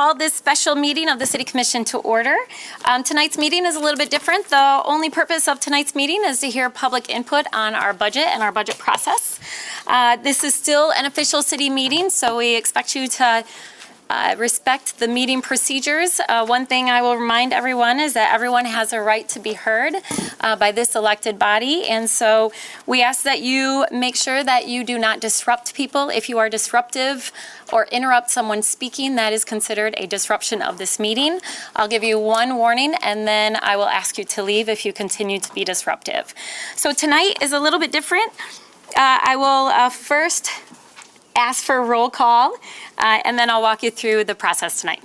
call this special meeting of the City Commission to order. Tonight's meeting is a little bit different. The only purpose of tonight's meeting is to hear public input on our budget and our budget process. This is still an official city meeting, so we expect you to respect the meeting procedures. One thing I will remind everyone is that everyone has a right to be heard by this elected body, and so we ask that you make sure that you do not disrupt people. If you are disruptive or interrupt someone speaking, that is considered a disruption of this meeting. I'll give you one warning, and then I will ask you to leave if you continue to be disruptive. So tonight is a little bit different. I will first ask for a roll call, and then I'll walk you through the process tonight.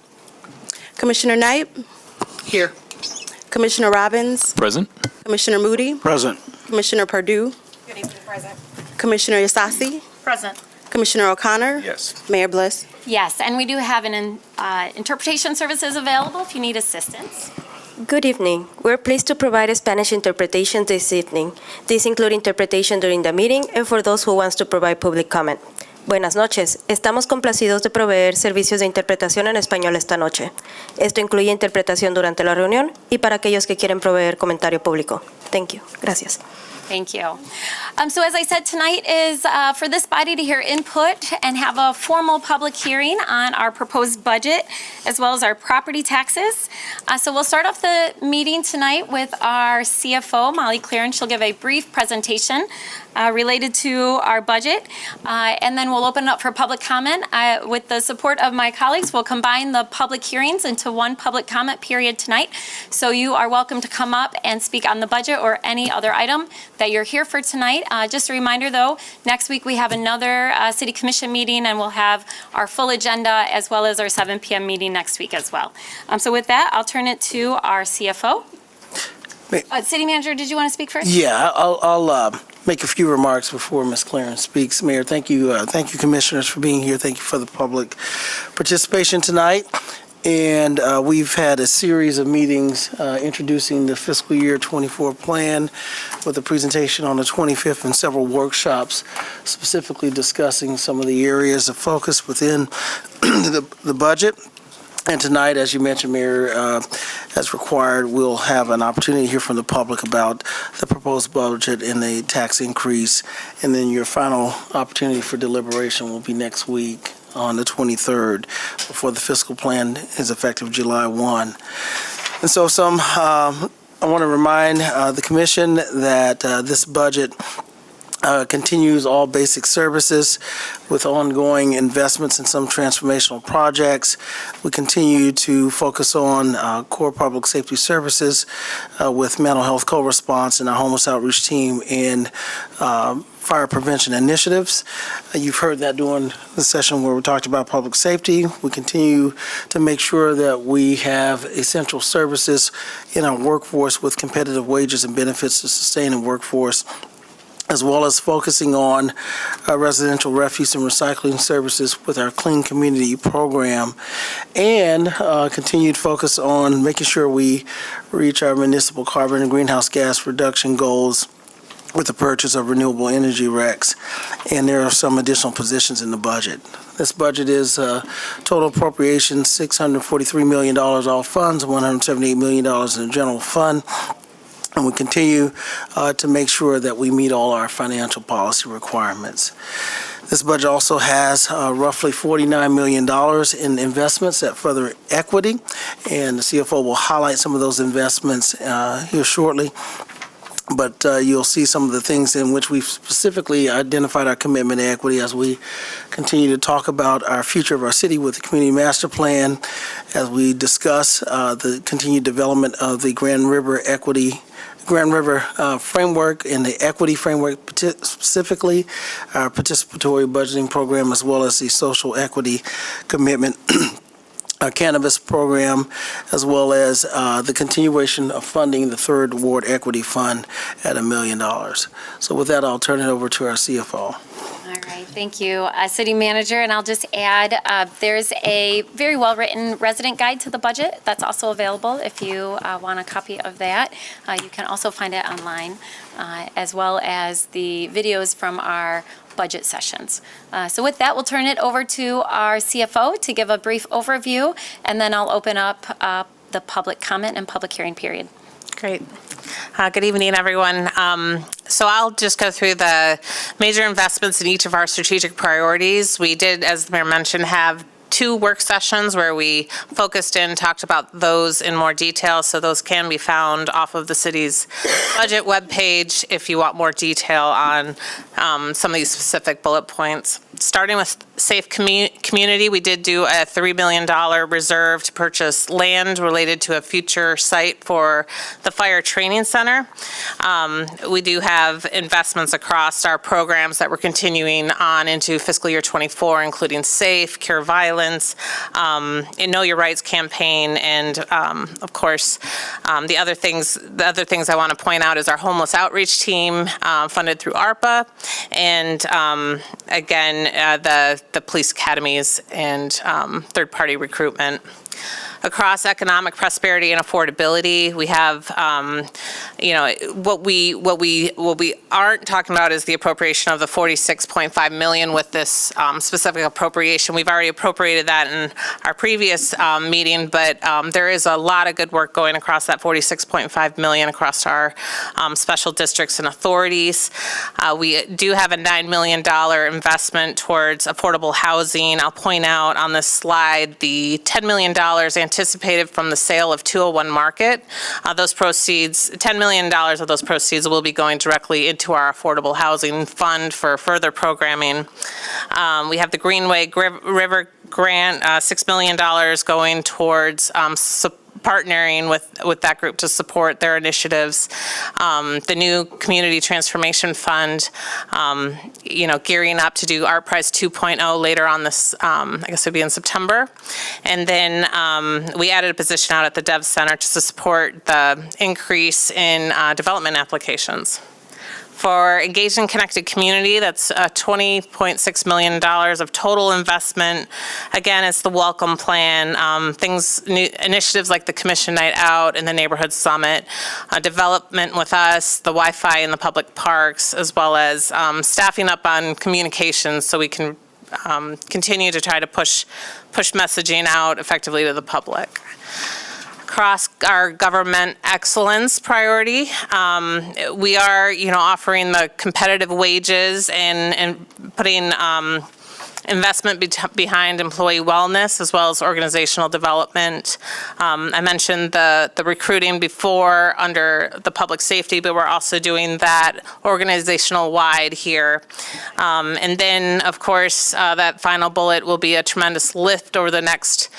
Commissioner Knight? Here. Commissioner Robbins? Present. Commissioner Moody? Present. Commissioner Perdue? Good evening, President. Commissioner Yasasi? Present. Commissioner O'Connor? Yes. Mayor Bliss? Yes, and we do have an interpretation services available if you need assistance. Good evening. We're pleased to provide a Spanish interpretation this evening. These include interpretation during the meeting and for those who wants to provide public comment. Buenas noches. Estamos complacidos de proveer servicios de interpretación en español esta noche. Esto incluye interpretación durante la reunión y para aquellos que quieren proveer comentario público. Thank you. Gracias. Thank you. So as I said, tonight is for this body to hear input and have a formal public hearing on our proposed budget as well as our property taxes. So we'll start off the meeting tonight with our CFO, Molly Claren. She'll give a brief presentation related to our budget, and then we'll open it up for public comment. With the support of my colleagues, we'll combine the public hearings into one public comment period tonight. So you are welcome to come up and speak on the budget or any other item that you're here for tonight. Just a reminder, though, next week we have another City Commission meeting, and we'll have our full agenda as well as our 7 p.m. meeting next week as well. So with that, I'll turn it to our CFO. City Manager, did you want to speak first? Yeah, I'll make a few remarks before Ms. Clarence speaks. Mayor, thank you, commissioners, for being here. Thank you for the public participation tonight. And we've had a series of meetings introducing the fiscal year 24 plan with a presentation on the 25th and several workshops specifically discussing some of the areas of focus within the budget. And tonight, as you mentioned, Mayor, as required, we'll have an opportunity to hear from the public about the proposed budget and the tax increase. And then your final opportunity for deliberation will be next week on the 23rd, before the fiscal plan is effective July 1. And so I want to remind the Commission that this budget continues all basic services with ongoing investments in some transformational projects. We continue to focus on core public safety services with mental health co-response and our homeless outreach team and fire prevention initiatives. You've heard that during the session where we talked about public safety. We continue to make sure that we have essential services in our workforce with competitive wages and benefits to sustain a workforce, as well as focusing on residential refuse and recycling services with our Clean Community program, and continued focus on making sure we reach our municipal carbon and greenhouse gas reduction goals with the purchase of renewable energy RECs. And there are some additional positions in the budget. This budget is total appropriation $643 million all funds, $178 million in the general fund. And we continue to make sure that we meet all our financial policy requirements. This budget also has roughly $49 million in investments that further equity, and the CFO will highlight some of those investments here shortly. But you'll see some of the things in which we've specifically identified our commitment to equity as we continue to talk about our future of our city with the Community Master Plan, as we discuss the continued development of the Grand River framework and the equity framework, specifically our participatory budgeting program, as well as the social equity commitment, our cannabis program, as well as the continuation of funding the Third Ward Equity Fund at $1 million. So with that, I'll turn it over to our CFO. All right, thank you, City Manager. And I'll just add, there's a very well-written resident guide to the budget that's also available if you want a copy of that. You can also find it online, as well as the videos from our budget sessions. So with that, we'll turn it over to our CFO to give a brief overview, and then I'll open up the public comment and public hearing period. Great. Good evening, everyone. So I'll just go through the major investments in each of our strategic priorities. We did, as the mayor mentioned, have 2 work sessions where we focused in, talked about those in more detail, so those can be found off of the city's budget webpage if you want more detail on some of these specific bullet points. Starting with Safe Community, we did do a $3 million reserve to purchase land related to a future site for the Fire Training Center. We do have investments across our programs that we're continuing on into fiscal year 24, including SAFE, Cure Violence, and Know Your Rights campaign, and of course, the other things I want to point out is our homeless outreach team funded through ARPA, and again, the police academies and third-party recruitment. Across economic prosperity and affordability, we have, what we aren't talking about is the appropriation of the $46.5 million with this specific appropriation. We've already appropriated that in our previous meeting, but there is a lot of good work going across that $46.5 million across our special districts and authorities. We do have a $9 million investment towards affordable housing. I'll point out on this slide the $10 million anticipated from the sale of 201 Market. Those proceeds, $10 million of those proceeds will be going directly into our affordable housing fund for further programming. We have the Greenway River Grant, $6 million going towards partnering with that group to support their initiatives. The new Community Transformation Fund, gearing up to do Art Prize 2.0 later on this, I guess it'd be in September. And then we added a position out at the Dev Center to support the increase in development applications. For Engaged and Connected Community, that's $20.6 million of total investment. Again, it's the Welcome Plan, initiatives like the Commission Night Out and the Neighborhood Summit, development with us, the Wi-Fi in the public parks, as well as staffing up on communications so we can continue to try to push messaging out effectively to the public. Across our government excellence priority, we are, offering the competitive wages and putting investment behind employee wellness as well as organizational development. I mentioned the recruiting before under the public safety, but we're also doing that organizational wide here. And then, of course, that final bullet will be a tremendous lift over the next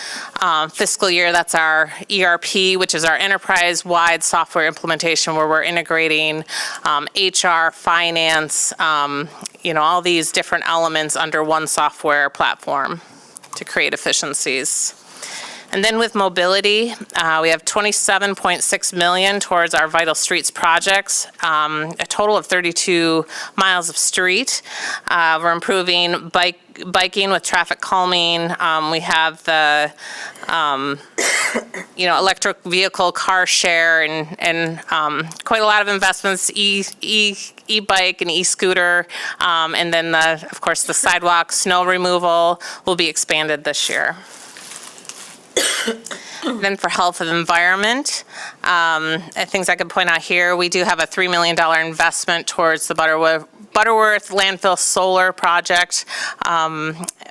fiscal year. That's our ERP, which is our enterprise-wide software implementation where we're integrating HR, finance, all these different elements under one software platform to create efficiencies. And then with mobility, we have $27.6 million towards our Vital Streets projects, a total of 32 miles of street. We're improving biking with traffic calming. We have the electric vehicle car share and quite a lot of investments, e-bike and e-scooter, and then of course the sidewalk snow removal will be expanded this year. Then for health and environment, things I could point out here, we do have a $3 million investment towards the Butterworth landfill solar project.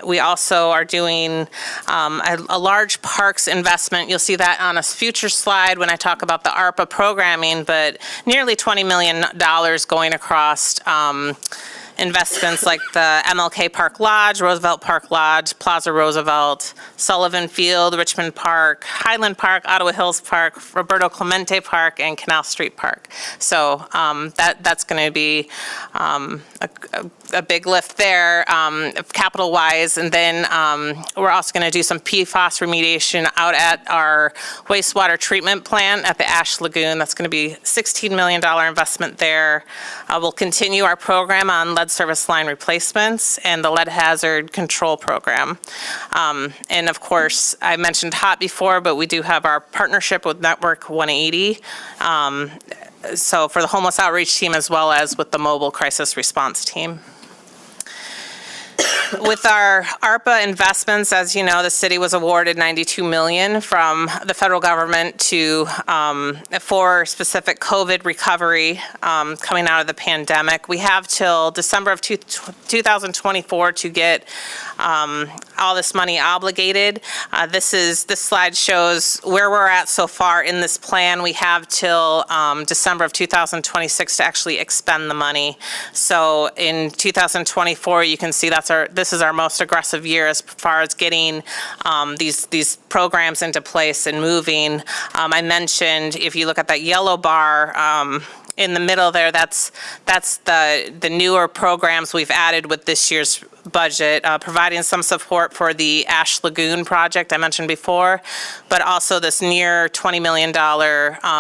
We also are doing a large parks investment. You'll see that on a future slide when I talk about the ARPA programming, but nearly $20 million going across investments like the MLK Park Lodge, Roosevelt Park Lodge, Plaza Roosevelt, Sullivan Field, Richmond Park, Highland Park, Ottawa Hills Park, Roberto Clemente Park, and Canal Street Park. So that's going to be a big lift there, capital-wise. And then we're also going to do some PFAS remediation out at our wastewater treatment plant at the Ash Lagoon. That's going to be $16 million investment there. We'll continue our program on lead service line replacements and the lead hazard control program. And of course, I mentioned HOT before, but we do have our partnership with Network 180. So for the homeless outreach team as well as with the mobile crisis response team. With our ARPA investments, as you know, the city was awarded $92 million from the federal government for specific COVID recovery coming out of the pandemic. We have till December of 2024 to get all this money obligated. This slide shows where we're at so far in this plan. We have till December of 2026 to actually expend the money. So in 2024, you can see this is our most aggressive year as far as getting these programs into place and moving. I mentioned, if you look at that yellow bar in the middle there, that's the newer programs we've added with this year's budget, providing some support for the Ash Lagoon project I mentioned before, but also this near $20 million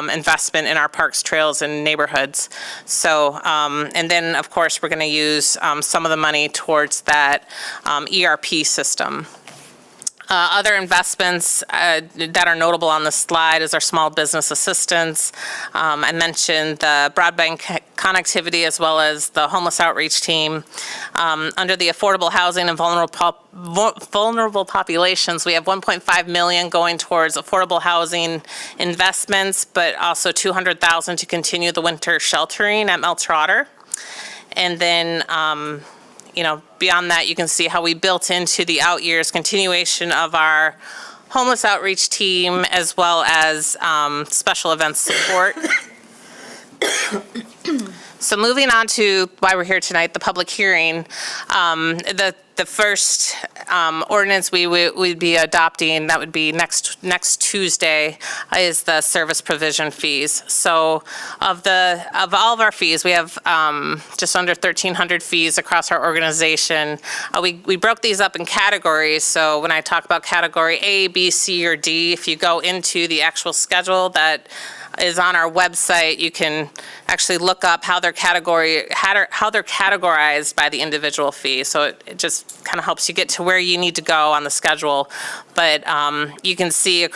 investment in our parks, trails, and neighborhoods. So, and then, of course, we're going to use some of the money towards that ERP system. Other investments that are notable on the slide is our small business assistance. I mentioned the broadband connectivity as well as the homeless outreach team. Under the affordable housing and vulnerable populations, we have $1.5 million going towards affordable housing investments, but also $200,000 to continue the winter sheltering at Mel Trotter. And then beyond that, you can see how we built into the out years continuation of our homeless outreach team as well as special events support. So moving on to why we're here tonight, the public hearing. The first ordinance we'd be adopting, that would be next Tuesday, is the service provision fees. So of all of our fees, we have just under 1,300 fees across our organization. We broke these up in categories. So when I talk about category A, B, C, or D, if you go into the actual schedule that is on our website, you can actually look up how they're categorized by the individual fee. So it just kind of helps you get to where you need to go on the schedule. But you can see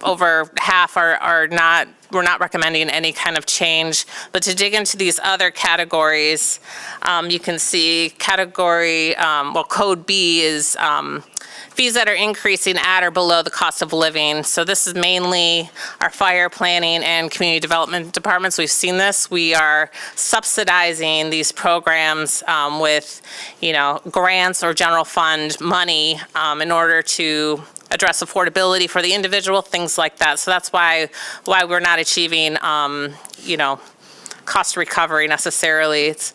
over half are not. We're not recommending any kind of change. But to dig into these other categories, you can see category, code B is fees that are increasing at or below the cost of living. So this is mainly our fire, planning, and community development departments. We've seen this. We are subsidizing these programs with, grants or general fund money in order to address affordability for the individual, things like that. So that's why we're not achieving, cost recovery necessarily. It's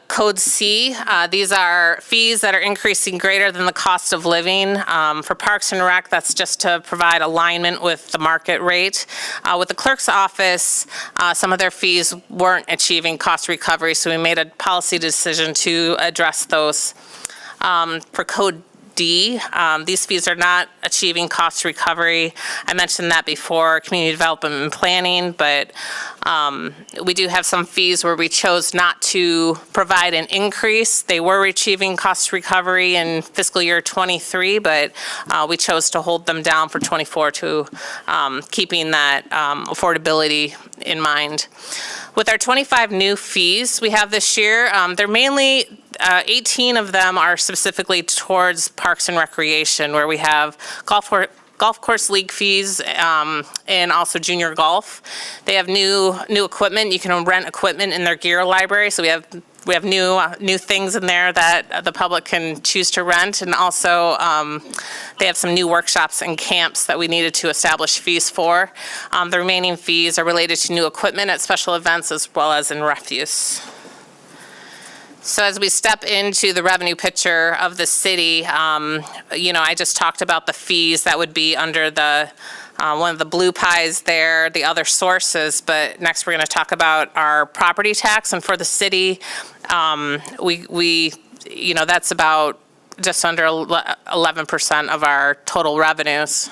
Code C, these are fees that are increasing greater than the cost of living. For Parks and Rec, that's just to provide alignment with the market rate. With the clerk's office, some of their fees weren't achieving cost recovery, so we made a policy decision to address those. For Code D, these fees are not achieving cost recovery. I mentioned that before, community development and planning, but we do have some fees where we chose not to provide an increase. They were achieving cost recovery in fiscal year 23, but we chose to hold them down for 24 to keeping that affordability in mind. With our 25 new fees we have this year, they're mainly 18 of them are specifically towards Parks and Recreation, where we have golf course league fees and also junior golf. They have new equipment. You can rent equipment in their gear library. So we have new things in there that the public can choose to rent, and also they have some new workshops and camps that we needed to establish fees for. The remaining fees are related to new equipment at special events as well as in refuse. So as we step into the revenue picture of the city, I just talked about the fees that would be under the one of the blue pies there, the other sources, but next we're going to talk about our property tax. And for the city, that's about just under 11% of our total revenues.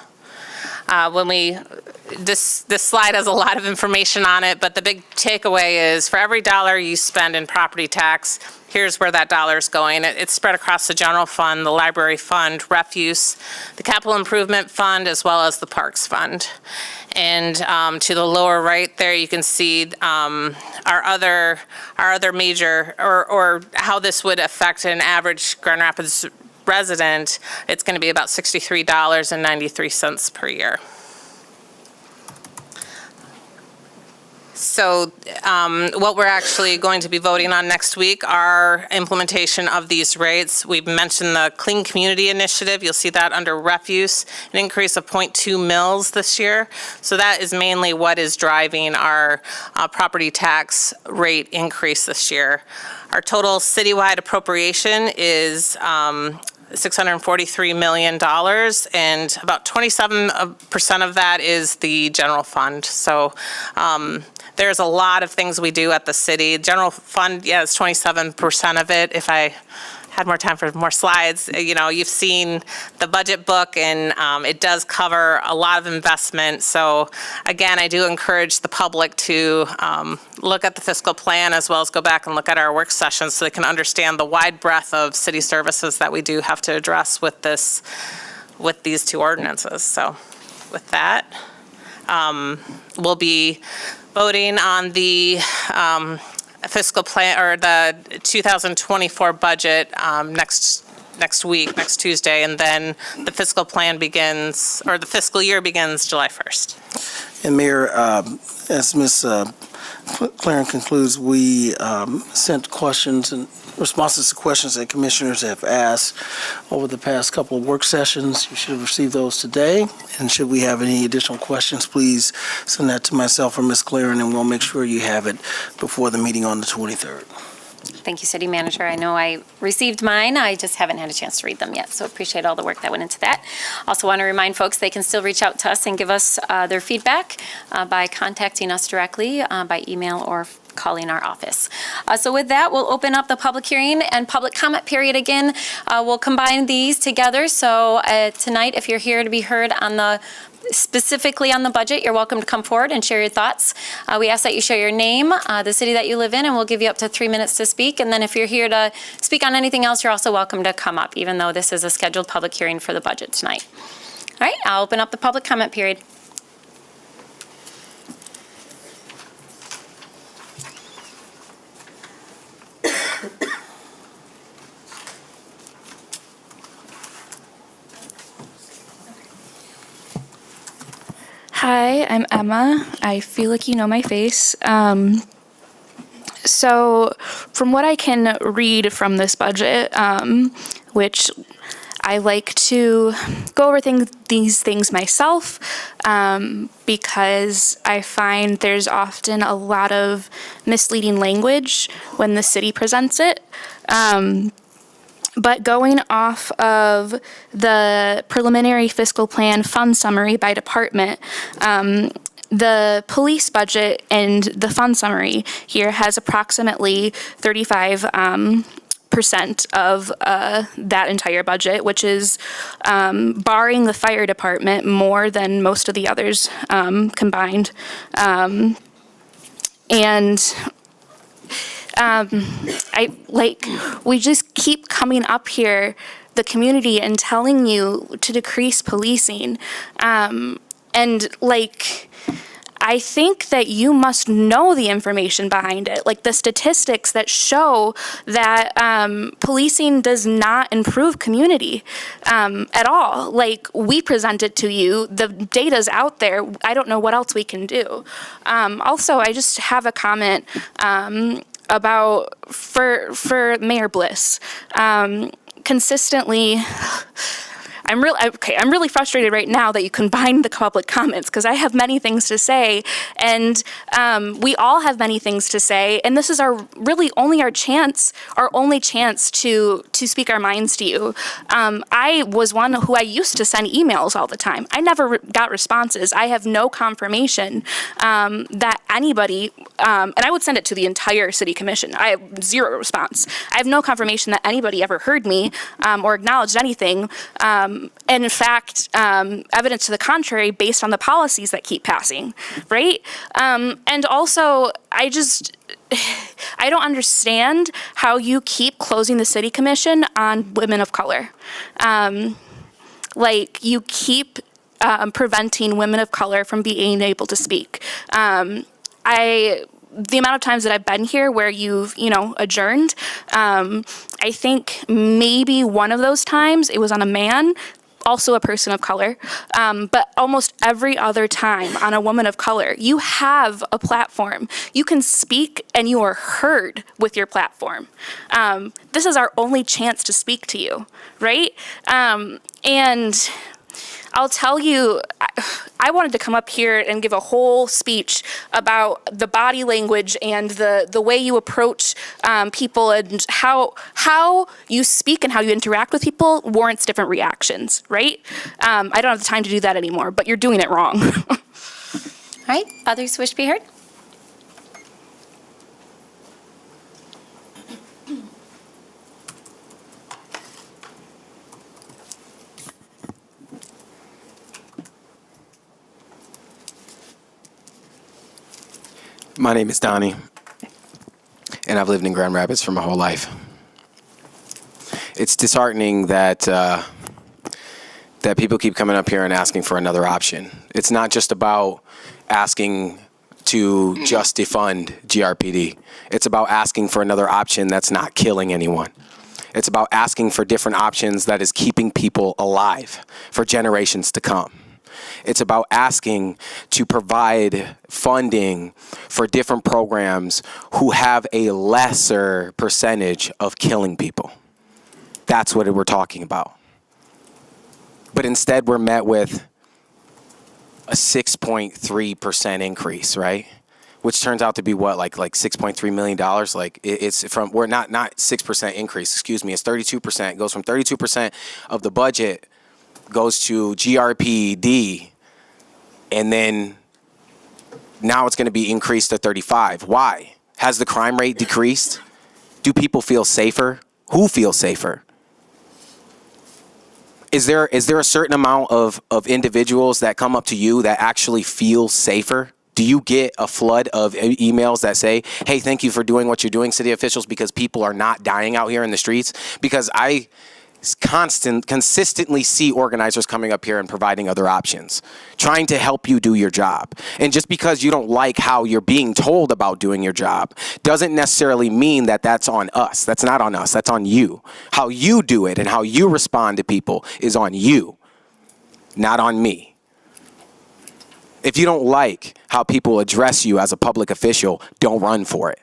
This slide has a lot of information on it, but the big takeaway is for every dollar you spend in property tax, here's where that dollar is going. It's spread across the general fund, the library fund, refuse, the capital improvement fund, as well as the parks fund. And to the lower right there, you can see our other major, or how this would affect an average Grand Rapids resident. It's going to be about $63.93 per year. So what we're actually going to be voting on next week are implementation of these rates. We've mentioned the Clean Community Initiative. You'll see that under refuse, an increase of 0.2 mils this year. So that is mainly what is driving our property tax rate increase this year. Our total citywide appropriation is $643 million, and about 27% of that is the general fund. So there's a lot of things we do at the city. General fund, yeah, it's 27% of it. If I had more time for more slides, you know, you've seen the budget book, and it does cover a lot of investment. So again, I do encourage the public to look at the fiscal plan, as well as go back and look at our work sessions so they can understand the wide breadth of city services that we do have to address with these two ordinances. So with that, we'll be voting on the fiscal plan, or the 2024 budget next week, next Tuesday, and then the fiscal plan begins, or the fiscal year begins July 1st. And Mayor, as Ms. Claren concludes, we sent questions and responses to questions that commissioners have asked over the past couple of work sessions. You should have received those today. And should we have any additional questions, please send that to myself or Ms. Claren, and we'll make sure you have it before the meeting on the 23rd. Thank you, City Manager. I know I received mine. I just haven't had a chance to read them yet, so appreciate all the work that went into that. Also want to remind folks they can still reach out to us and give us their feedback by contacting us directly by email or calling our office. So with that, we'll open up the public hearing and public comment period again. We'll combine these together. So tonight, if you're here to be heard on specifically on the budget, you're welcome to come forward and share your thoughts. We ask that you share your name, the city that you live in, and we'll give you up to 3 minutes to speak. And then if you're here to speak on anything else, you're also welcome to come up, even though this is a scheduled public hearing for the budget tonight. All right, I'll open up the public comment period. Hi, I'm Emma. I feel like you know my face. So from what I can read from this budget, which I like to go over these things myself, because I find there's often a lot of misleading language when the city presents it. But going off of the preliminary fiscal plan fund summary by department, the police budget and the fund summary here has approximately 35% of that entire budget, which is barring the fire department more than most of the others combined. We just keep coming up here, the community, and telling you to decrease policing. I think that you must know the information behind it, like the statistics that show that policing does not improve community at all. Like, we present it to you, the data's out there. I don't know what else we can do. Also, I just have a comment about for Mayor Bliss. Consistently, I'm really frustrated right now that you combined the public comments, because I have many things to say, and we all have many things to say, and this is our only chance to speak our minds to you. I was one who I used to send emails all the time. I never got responses. I have no confirmation that anybody, and I would send it to the entire city commission. I have zero response. I have no confirmation that anybody ever heard me or acknowledged anything. And in fact, evidence to the contrary based on the policies that keep passing, right? And also, I don't understand how you keep closing the city commission on women of color. Like, you keep preventing women of color from being able to speak. The amount of times that I've been here where you've, adjourned, I think maybe one of those times it was on a man, also a person of color, but almost every other time on a woman of color. You have a platform. You can speak and you are heard with your platform. This is our only chance to speak to you, right? And I'll tell you, I wanted to come up here and give a whole speech about the body language and the way you approach people and how you speak and how you interact with people warrants different reactions, right? I don't have the time to do that anymore, but you're doing it wrong. All right, others wish to be heard? My name is Donnie, and I've lived in Grand Rapids for my whole life. It's disheartening that that people keep coming up here and asking for another option. It's not just about asking to just defund GRPD. It's about asking for another option that's not killing anyone. It's about asking for different options that is keeping people alive for generations to come. It's about asking to provide funding for different programs who have a lesser percentage of killing people. That's what we're talking about. But instead, we're met with a 6.3% increase, right? Which turns out to be what, like $6.3 million? Like it's from, we're not 6% increase, excuse me, it's 32%. It goes from 32% of the budget goes to GRPD, and then now it's going to be increased to 35. Why? Has the crime rate decreased? Do people feel safer? Who feels safer? Is there a certain amount of individuals that come up to you that actually feel safer? Do you get a flood of emails that say, hey, thank you for doing what you're doing, city officials, because people are not dying out here in the streets? Because I consistently see organizers coming up here and providing other options, trying to help you do your job. And just because you don't like how you're being told about doing your job doesn't necessarily mean that that's on us. That's not on us. That's on you. How you do it and how you respond to people is on you, not on me. If you don't like how people address you as a public official, don't run for it.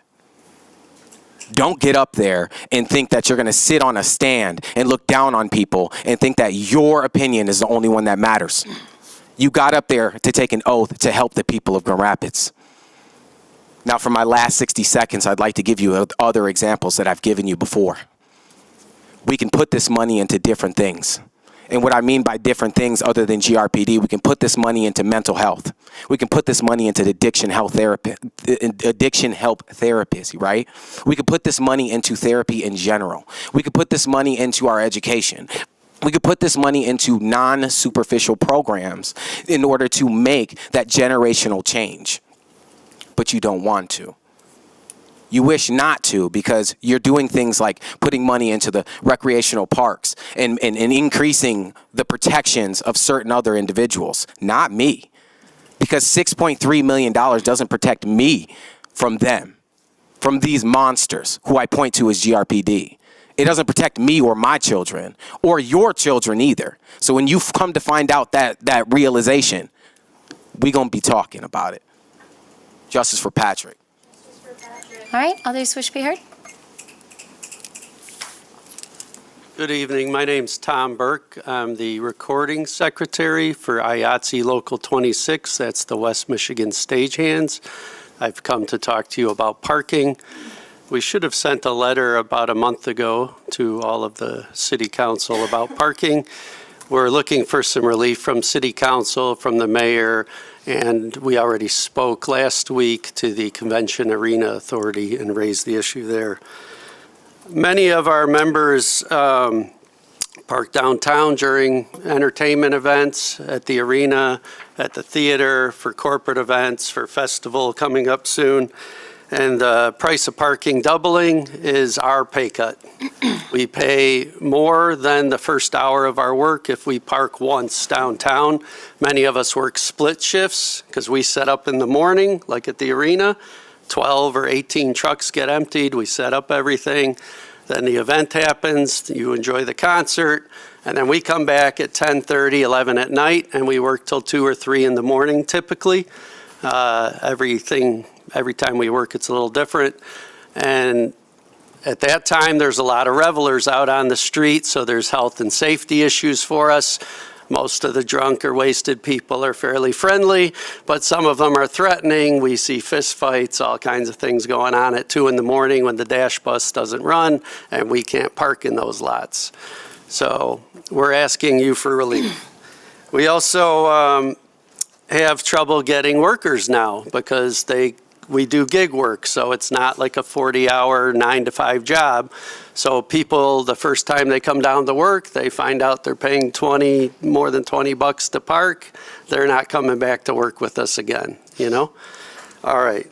Don't get up there and think that you're going to sit on a stand and look down on people and think that your opinion is the only one that matters. You got up there to take an oath to help the people of Grand Rapids. Now, for my last 60 seconds, I'd like to give you other examples that I've given you before. We can put this money into different things. And what I mean by different things other than GRPD, we can put this money into mental health. We can put this money into addiction help therapists, right? We could put this money into therapy in general. We could put this money into our education. We could put this money into non-superficial programs in order to make that generational change. But you don't want to. You wish not to, because you're doing things like putting money into the recreational parks and increasing the protections of certain other individuals, not me. Because $6.3 million doesn't protect me from them, from these monsters who I point to as GRPD. It doesn't protect me or my children or your children either. So when you come to find out that realization, we're going to be talking about it. Justice for Patrick. All right, others wish to be heard? Good evening. My name's Tom Burke. I'm the recording secretary for IATSE Local 26. That's the West Michigan Stagehands. I've come to talk to you about parking. We should have sent a letter about a month ago to all of the city council about parking. We're looking for some relief from city council, from the mayor, and we already spoke last week to the Convention Arena Authority and raised the issue there. Many of our members park downtown during entertainment events, at the arena, at the theater, for corporate events, for festival coming up soon. And the price of parking doubling is our pay cut. We pay more than the first hour of our work if we park once downtown. Many of us work split shifts because we set up in the morning, like at the arena. 12 or 18 trucks get emptied. We set up everything. Then the event happens. You enjoy the concert. And then we come back at 10:30, 11 at night, and we work till 2 or 3 in the morning typically. Every time we work, it's a little different. And at that time, there's a lot of revelers out on the street, so there's health and safety issues for us. Most of the drunk or wasted people are fairly friendly, but some of them are threatening. We see fist fights, all kinds of things going on at 2 in the morning when the dash bus doesn't run, and we can't park in those lots. So we're asking you for relief. We also have trouble getting workers now because we do gig work, so it's not like a 40-hour, 9-to-5 job. So people, the first time they come down to work, they find out they're paying more than $20 to park. They're not coming back to work with us again, you know? All right.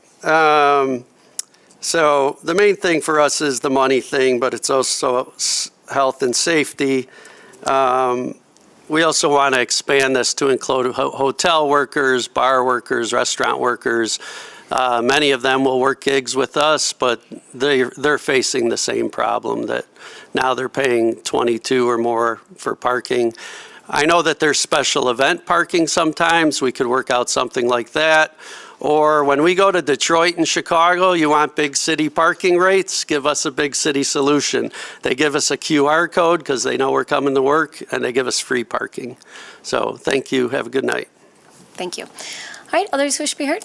So the main thing for us is the money thing, but it's also health and safety. We also want to expand this to include hotel workers, bar workers, restaurant workers. Many of them will work gigs with us, but they're facing the same problem that now they're paying 22 or more for parking. I know that there's special event parking sometimes. We could work out something like that. Or when we go to Detroit and Chicago, you want big city parking rates, give us a big city solution. They give us a QR code because they know we're coming to work, and they give us free parking. So thank you. Have a good night. Thank you. All right, others wish to be heard?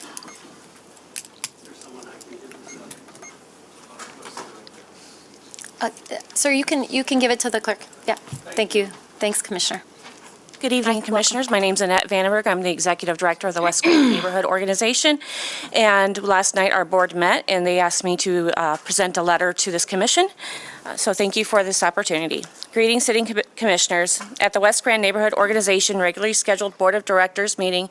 Sir, you can give it to the clerk. Yeah, thank you. Thanks, Commissioner. Good evening, Commissioners. My name's Annette Vandenberg. I'm the Executive Director of the West Grand Neighborhood Organization. And last night, our board met, and they asked me to present a letter to this commission. So thank you for this opportunity. Greetings, Sitting Commissioners. At the West Grand Neighborhood Organization regularly scheduled Board of Directors meeting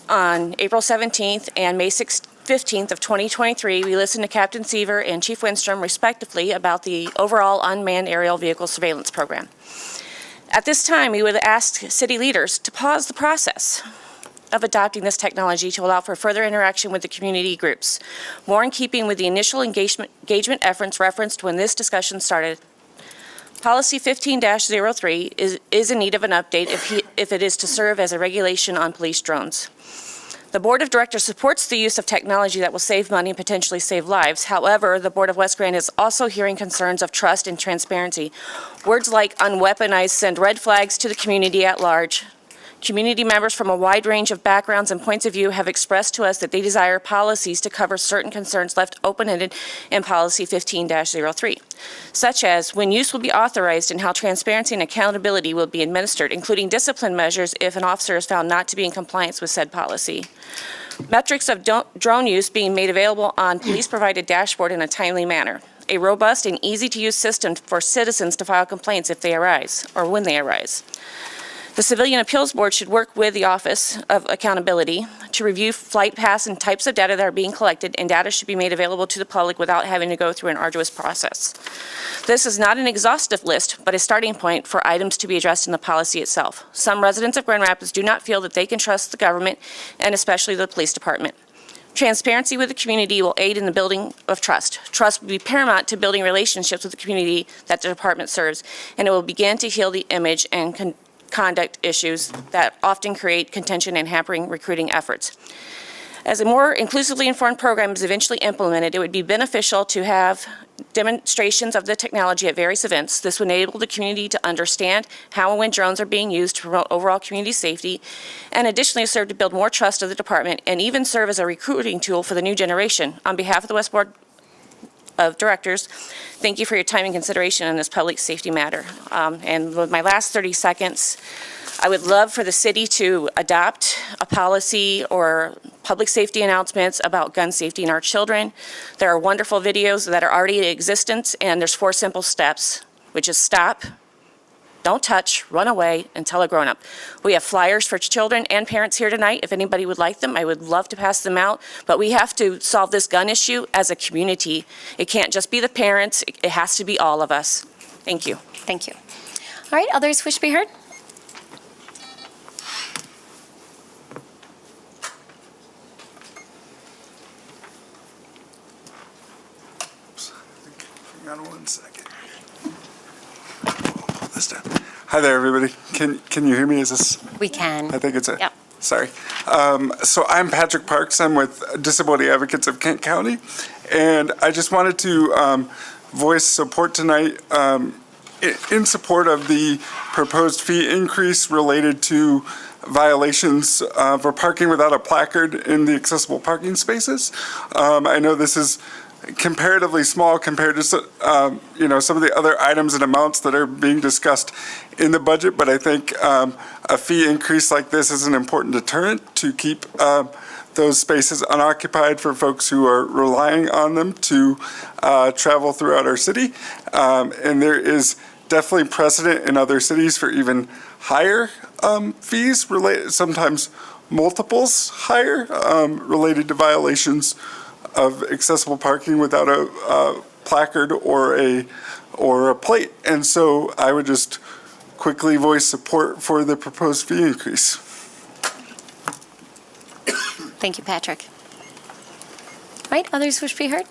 on April 17th and May 15th of 2023, we listened to Captain Seaver and Chief Winstrom, respectively, about the overall unmanned aerial vehicle surveillance program. At this time, we would ask city leaders to pause the process of adopting this technology to allow for further interaction with the community groups, more in keeping with the initial engagement efforts referenced when this discussion started. Policy 15-03 is in need of an update if it is to serve as a regulation on police drones. The Board of Directors supports the use of technology that will save money and potentially save lives. However, the Board of West Grand is also hearing concerns of trust and transparency. Words like unweaponized send red flags to the community at large. Community members from a wide range of backgrounds and points of view have expressed to us that they desire policies to cover certain concerns left open-ended in Policy 15-03, such as when use will be authorized and how transparency and accountability will be administered, including discipline measures if an officer is found not to be in compliance with said policy. Metrics of drone use being made available on police-provided dashboard in a timely manner. A robust and easy-to-use system for citizens to file complaints if they arise, or when they arise. The Civilian Appeals Board should work with the Office of Accountability to review flight paths and types of data that are being collected, and data should be made available to the public without having to go through an arduous process. This is not an exhaustive list, but a starting point for items to be addressed in the policy itself. Some residents of Grand Rapids do not feel that they can trust the government, and especially the police department. Transparency with the community will aid in the building of trust. Trust will be paramount to building relationships with the community that the department serves, and it will begin to heal the image and conduct issues that often create contention and hampering recruiting efforts. As a more inclusively informed program is eventually implemented, it would be beneficial to have demonstrations of the technology at various events. This would enable the community to understand how and when drones are being used to promote overall community safety, and additionally serve to build more trust of the department and even serve as a recruiting tool for the new generation. On behalf of the West Board of Directors, thank you for your time and consideration on this public safety matter. And with my last 30 seconds, I would love for the city to adopt a policy or public safety announcements about gun safety in our children. There are wonderful videos that are already in existence, and there's 4 simple steps, which is stop, don't touch, run away, and tell a grown-up. We have flyers for children and parents here tonight. If anybody would like them, I would love to pass them out. But we have to solve this gun issue as a community. It can't just be the parents. It has to be all of us. Thank you. Thank you. All right, others wish to be heard? Hang on one second. Pull this down. Hi there, everybody. Can you hear me? Is this? We can. I think it's a. Yep. Sorry. So I'm Patrick Parks. I'm with Disability Advocates of Kent County, and I just wanted to voice support tonight in support of the proposed fee increase related to violations for parking without a placard in the accessible parking spaces. I know this is comparatively small compared to some of the other items and amounts that are being discussed in the budget, but I think a fee increase like this is an important deterrent to keep those spaces unoccupied for folks who are relying on them to travel throughout our city. And there is definitely precedent in other cities for even higher fees, sometimes multiples higher, related to violations of accessible parking without a placard or a plate. And so I would just quickly voice support for the proposed fee increase. Thank you, Patrick. All right, others wish to be heard?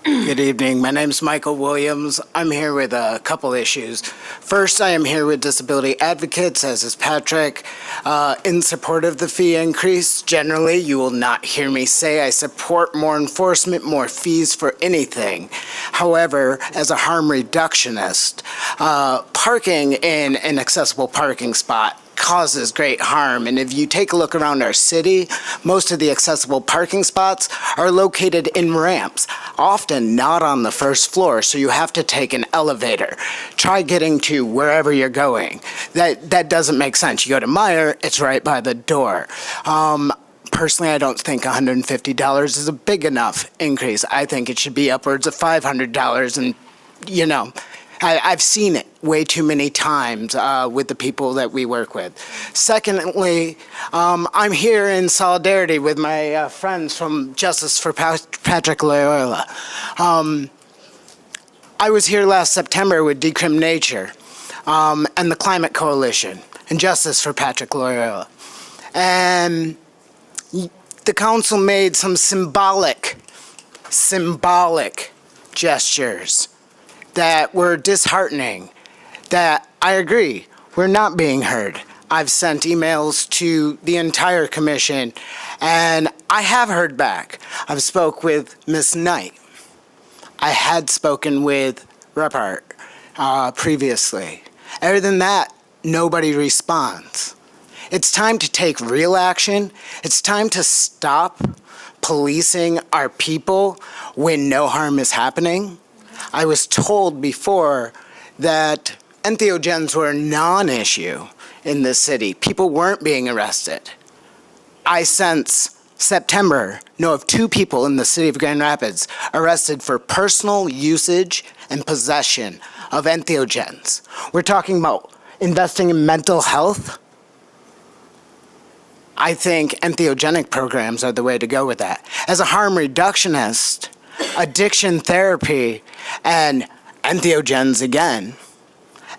Good evening. My name is Michael Williams. I'm here with a couple issues. First, I am here with Disability Advocates, as is Patrick, in support of the fee increase. Generally, you will not hear me say I support more enforcement, more fees for anything. However, as a harm reductionist, parking in an accessible parking spot causes great harm. And if you take a look around our city, most of the accessible parking spots are located in ramps, often not on the first floor, so you have to take an elevator. Try getting to wherever you're going. That doesn't make sense. You go to Meijer, it's right by the door. Personally, I don't think $150 is a big enough increase. I think it should be upwards of $500, and I've seen it way too many times with the people that we work with. Secondly, I'm here in solidarity with my friends from Justice for Patrick Loyola. I was here last September with Decrim Nature and the Climate Coalition and Justice for Patrick Loyola. And the council made some symbolic gestures that were disheartening, that I agree, we're not being heard. I've sent emails to the entire commission, and I have heard back. I've spoke with Ms. Knight. I had spoken with Repart previously. Other than that, nobody responds. It's time to take real action. It's time to stop policing our people when no harm is happening. I was told before that entheogens were a non-issue in this city. People weren't being arrested. I since September know of 2 people in the city of Grand Rapids arrested for personal usage and possession of entheogens. We're talking about investing in mental health. I think entheogenic programs are the way to go with that. As a harm reductionist, addiction therapy, and entheogens again.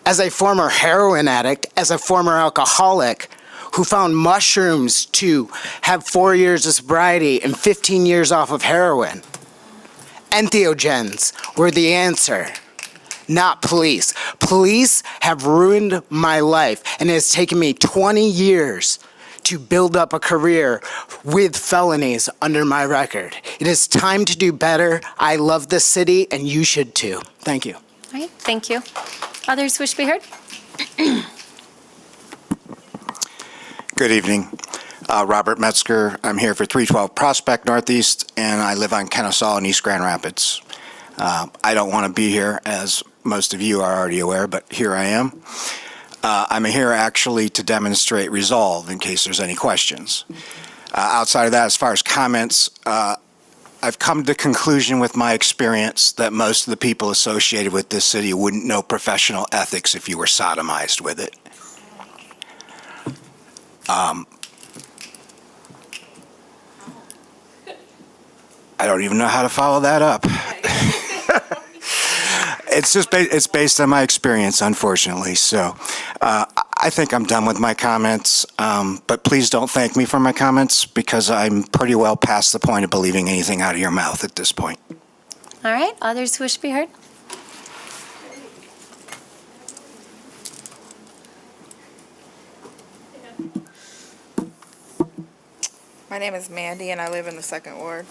As a former heroin addict, as a former alcoholic who found mushrooms to have 4 years of sobriety and 15 years off of heroin, entheogens were the answer, not police. Police have ruined my life, and it has taken me 20 years to build up a career with felonies under my record. It is time to do better. I love this city, and you should too. Thank you. All right, thank you. Others wish to be heard? Good evening. Robert Metzger. I'm here for 312 Prospect Northeast, and I live on Kennesaw in East Grand Rapids. I don't want to be here, as most of you are already aware, but here I am. I'm here actually to demonstrate resolve in case there's any questions. Outside of that, as far as comments, I've come to the conclusion with my experience that most of the people associated with this city wouldn't know professional ethics if you were sodomized with it. I don't even know how to follow that up. It's based on my experience, unfortunately. So I think I'm done with my comments, but please don't thank me for my comments because I'm pretty well past the point of believing anything out of your mouth at this point. All right, others who wish to be heard? My name is Mandy and I live in the 2nd Ward.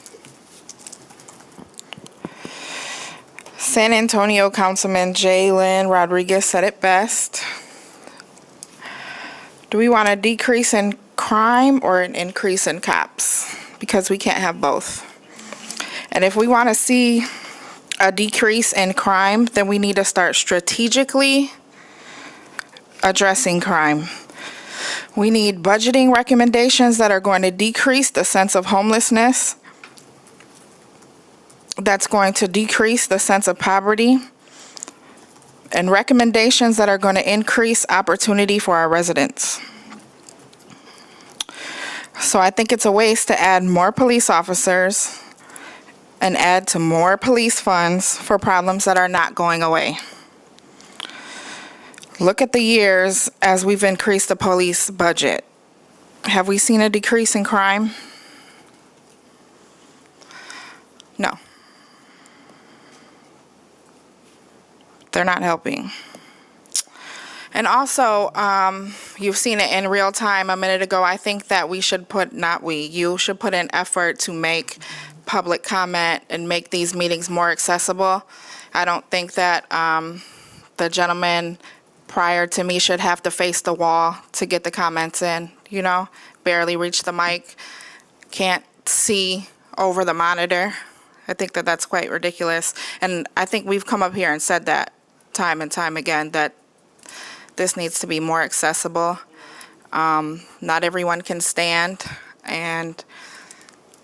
San Antonio Councilman Jalen Rodriguez said it best. Do we want a decrease in crime or an increase in cops? Because we can't have both. And if we want to see a decrease in crime, then we need to start strategically addressing crime. We need budgeting recommendations that are going to decrease the sense of homelessness, that's going to decrease the sense of poverty, and recommendations that are going to increase opportunity for our residents. So I think it's a waste to add more police officers and add to more police funds for problems that are not going away. Look at the years as we've increased the police budget. Have we seen a decrease in crime? No. They're not helping. And also, you've seen it in real time a minute ago. I think that we should put, you should put in effort to make public comment and make these meetings more accessible. I don't think that the gentleman prior to me should have to face the wall to get the comments in, you know, barely reach the mic, can't see over the monitor. I think that that's quite ridiculous. And I think we've come up here and said that time and time again, that this needs to be more accessible. Not everyone can stand, and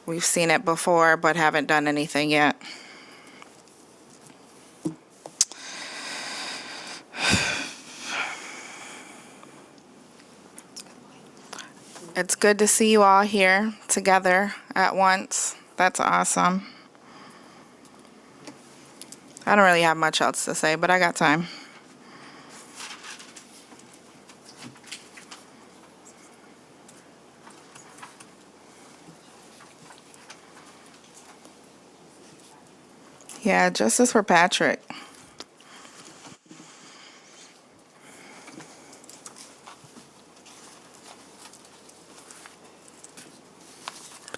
we've seen it before, but haven't done anything yet. It's good to see you all here together at once. That's awesome. I don't really have much else to say, but I got time. Yeah, justice for Patrick.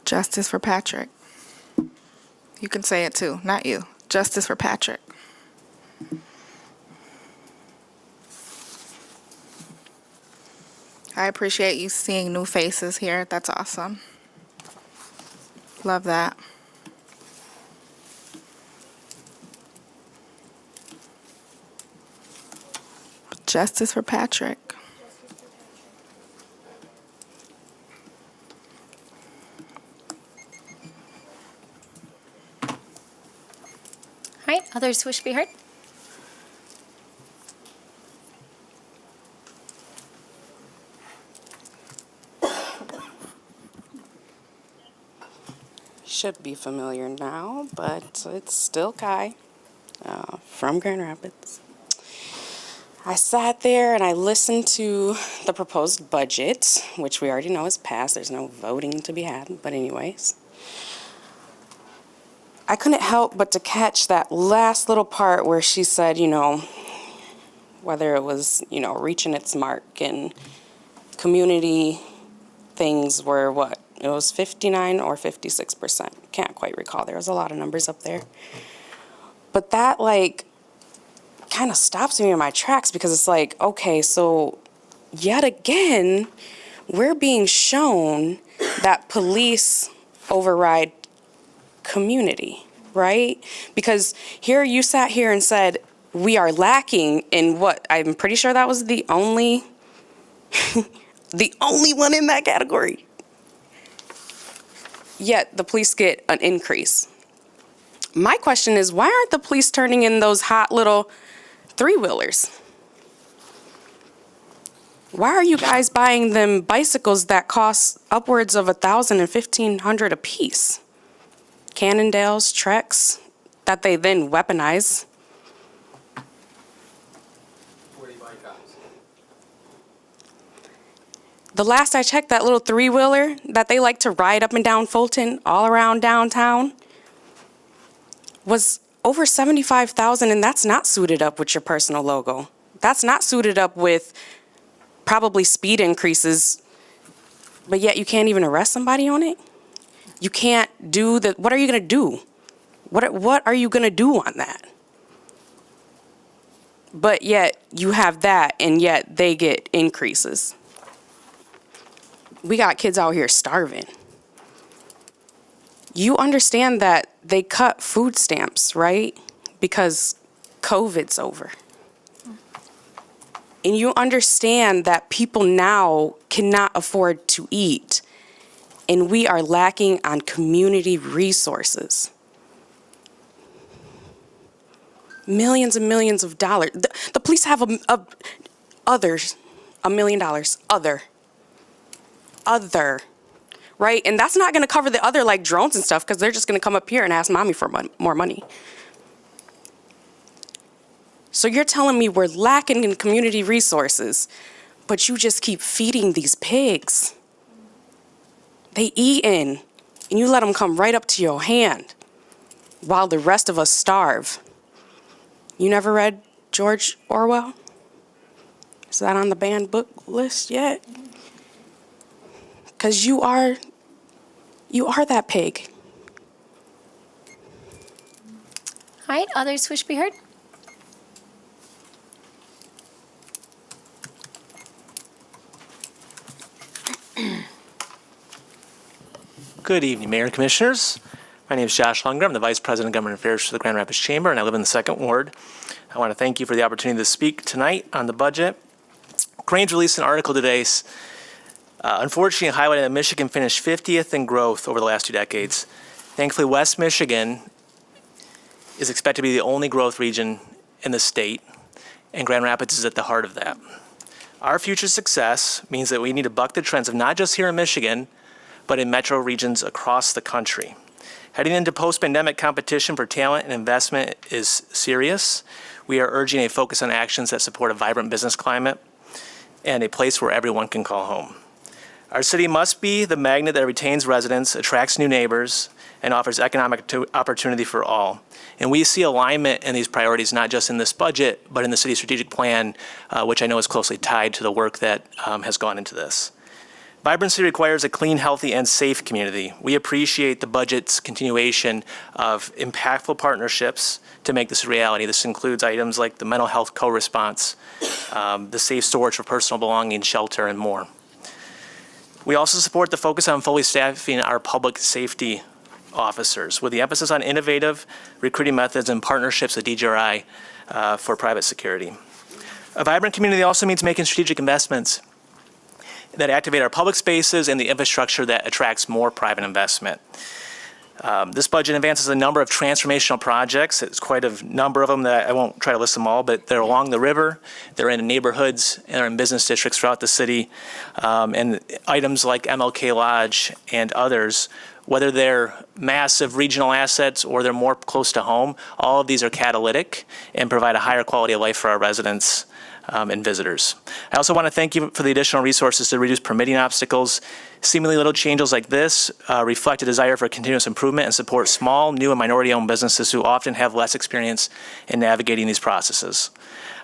Justice for Patrick. You can say it too, not you. Justice for Patrick. I appreciate you seeing new faces here. That's awesome. Love that. Justice for Patrick. All right, others who wish to be heard? Should be familiar now, but it's still Kai from Grand Rapids. I sat there and I listened to the proposed budget, which we already know is passed. There's no voting to be had, but anyways. I couldn't help but to catch that last little part where she said, you know, whether it was, you know, reaching its mark and community things were what? It was 59 or 56%. Can't quite recall. There was a lot of numbers up there. But that, like, kind of stops me in my tracks because it's like, okay, so yet again, we're being shown that police override community, right? Because here you sat here and said, we are lacking in what? I'm pretty sure that was the only, the only one in that category. Yet the police get an increase. My question is, why aren't the police turning in those hot little three-wheelers? Why are you guys buying them bicycles that cost upwards of $1,000 and $1,500 a piece? Cannondales, Treks, that they then weaponize. Where do you buy cops? The last I checked, that little three-wheeler that they like to ride up and down Fulton, all around downtown, was over $75,000, and that's not suited up with your personal logo. That's not suited up with probably speed increases, but yet you can't even arrest somebody on it? You can't do the, what are you gonna do? What are you gonna do on that? But yet you have that, and yet they get increases. We got kids out here starving. You understand that they cut food stamps, right? Because COVID's over. And you understand that people now cannot afford to eat, and we are lacking on community resources. Millions and millions of dollars. The police have $1 million, other, right? And that's not gonna cover the other, like drones and stuff, because they're just gonna come up here and ask mommy for more money. So you're telling me we're lacking in community resources, but you just keep feeding these pigs. They eatin', and you let them come right up to your hand while the rest of us starve. You never read George Orwell? Is that on the banned book list yet? Because you are that pig. All right, others wish to be heard? Good evening, Mayor and Commissioners. My name is Josh Lunger. I'm the Vice President of Government Affairs for the Grand Rapids Chamber, and I live in the 2nd Ward. I want to thank you for the opportunity to speak tonight on the budget. Crain's released an article today, unfortunately highlighting that Michigan finished 50th in growth over the last 2 decades. Thankfully, West Michigan is expected to be the only growth region in the state, and Grand Rapids is at the heart of that. Our future success means that we need to buck the trends of not just here in Michigan, but in metro regions across the country. Heading into post-pandemic, competition for talent and investment is serious. We are urging a focus on actions that support a vibrant business climate and a place where everyone can call home. Our city must be the magnet that retains residents, attracts new neighbors, and offers economic opportunity for all. And we see alignment in these priorities, not just in this budget, but in the city's strategic plan, which I know is closely tied to the work that has gone into this. Vibrancy requires a clean, healthy, and safe community. We appreciate the budget's continuation of impactful partnerships to make this a reality. This includes items like the mental health co-response, the safe storage for personal belongings, shelter, and more. We also support the focus on fully staffing our public safety officers with the emphasis on innovative recruiting methods and partnerships with DGRI for private security. A vibrant community also means making strategic investments that activate our public spaces and the infrastructure that attracts more private investment. This budget advances a number of transformational projects. It's quite a number of them that I won't try to list them all, but they're along the river, they're in neighborhoods, and they're in business districts throughout the city. And items like MLK Lodge and others, whether they're massive regional assets or they're more close to home, all of these are catalytic and provide a higher quality of life for our residents and visitors. I also want to thank you for the additional resources to reduce permitting obstacles. Seemingly little changes like this reflect a desire for continuous improvement and support small, new, and minority-owned businesses who often have less experience in navigating these processes.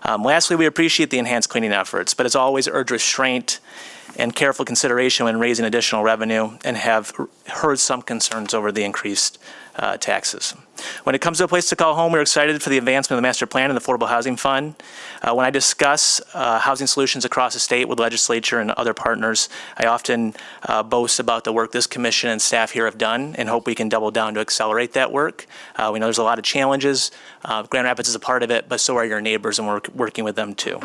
Lastly, we appreciate the enhanced cleaning efforts, but as always, urge restraint and careful consideration when raising additional revenue, and have heard some concerns over the increased taxes. When it comes to a place to call home, we're excited for the advancement of the master plan and the Affordable Housing Fund. When I discuss housing solutions across the state with legislature and other partners, I often boast about the work this commission and staff here have done and hope we can double down to accelerate that work. We know there's a lot of challenges. Grand Rapids is a part of it, but so are your neighbors, and we're working with them too.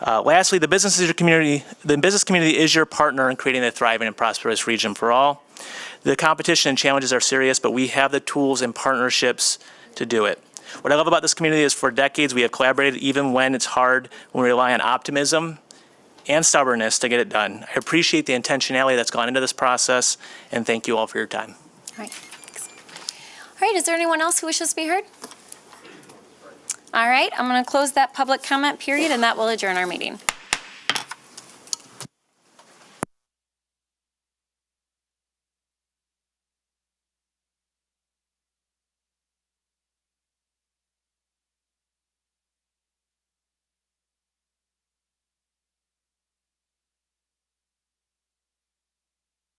Lastly, the business community is your partner in creating a thriving and prosperous region for all. The competition and challenges are serious, but we have the tools and partnerships to do it. What I love about this community is for decades we have collaborated even when it's hard, when we rely on optimism and stubbornness to get it done. I appreciate the intentionality that's gone into this process, and thank you all for your time. All right. Thanks. All right, is there anyone else who wishes to be heard? All right, I'm going to close that public comment period, and that will adjourn our meeting.